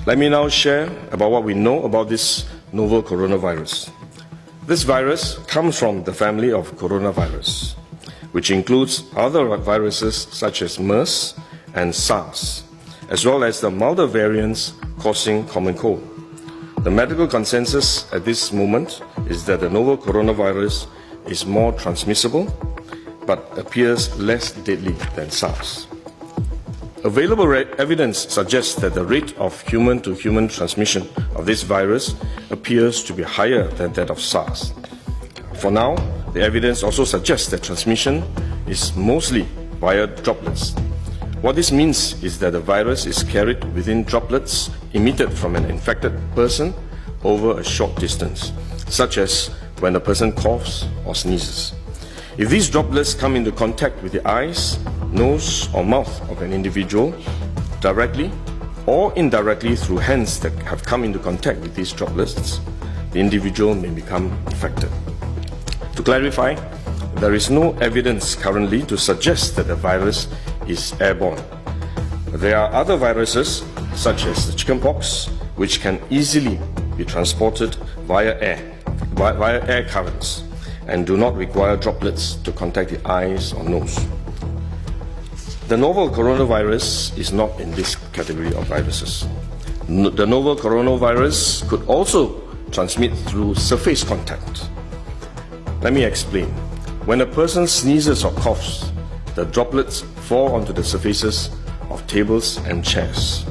Let me now share about what we know about this novel coronavirus. This virus comes from the family of coronavirus, which includes other viruses such as MERS and SARS, as well as the milder variants causing common cold. The medical consensus at this moment is that the novel coronavirus is more transmissible, but appears less deadly than SARS. Available evidence suggests that the rate of human-to-human transmission of this virus appears to be higher than that of SARS. For now, the evidence also suggests that transmission is mostly via droplets. What this means is that the virus is carried within droplets emitted from an infected person over a short distance, such as when a person coughs or sneezes. If these droplets come into contact with the eyes, nose or mouth of an individual, directly or indirectly through hands that have come into contact with these droplets, the individual may become infected. To clarify, there is no evidence currently to suggest that the virus is airborne. There are other viruses, such as the chickenpox, which can easily be transported via air currents and do not require droplets to contact the eyes or nose. The novel coronavirus is not in this category of viruses. The novel coronavirus could also transmit through surface contact. Let me explain. When a person sneezes or coughs, the droplets fall onto the surfaces of tables and chairs,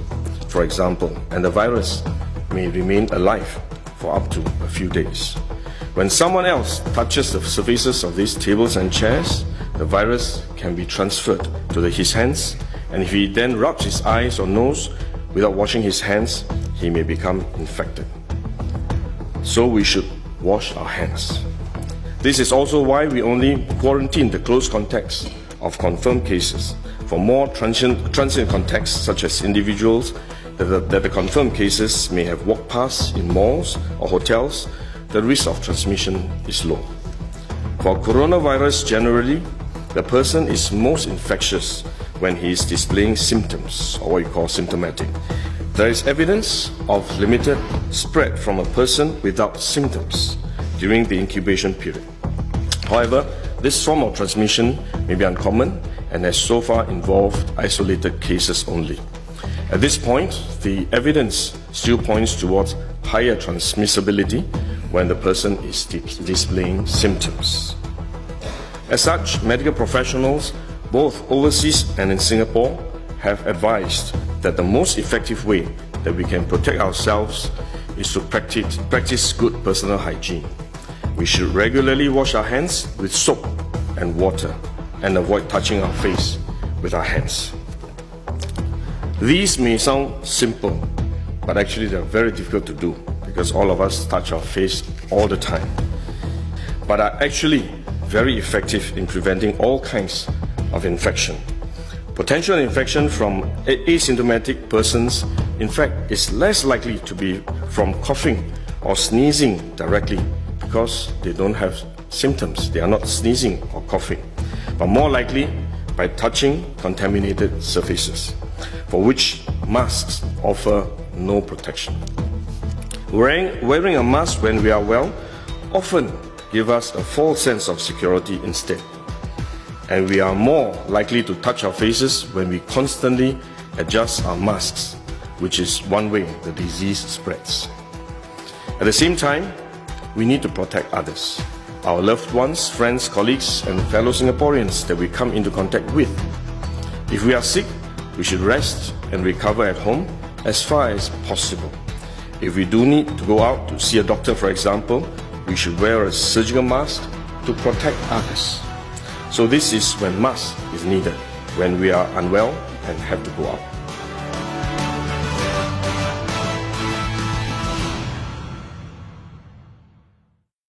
for example, and the virus may remain alive for up to a few days. When someone else touches the surfaces of these tables and chairs, the virus can be transferred to his hands, and if he then rubs his eyes or nose without washing his hands, he may become infected. So we should wash our hands. This is also why we only quarantine the close contacts of confirmed cases. For more transient contacts, such as individuals that the confirmed cases may have walked past in malls or hotels, the risk of transmission is low. For coronavirus generally, the person is most infectious when he is displaying symptoms, or what you call symptomatic. There is evidence of limited spread from a person without symptoms during the incubation period. However, this form of transmission may be uncommon and has so far involved isolated cases only. At this point, the evidence still points towards higher transmissibility when the person is displaying symptoms. As such, medical professionals, both overseas and in Singapore, have advised that the most effective way that we can protect ourselves is to practice good personal hygiene. We should regularly wash our hands with soap and water and avoid touching our face with our hands. These may sound simple, but actually they're very difficult to do because all of us touch our face all the time, but are actually very effective in preventing all kinds of infection. Potential infection from asymptomatic persons, in fact, is less likely to be from coughing or sneezing directly because they don't have symptoms. They are not sneezing or coughing, but more likely by touching contaminated surfaces, for which masks offer no protection. Wearing a mask when we are well often gives us a false sense of security instead, and we are more likely to touch our faces when we constantly adjust our masks, which is one way the disease spreads. At the same time, we need to protect others, our loved ones, friends, colleagues, and fellow Singaporeans that we come into contact with. If we are sick, we should rest and recover at home as far as possible. If we do need to go out to see a doctor, for example, we should wear a surgical mask to protect others. So this is when mask is needed, when we are unwell and have to go out.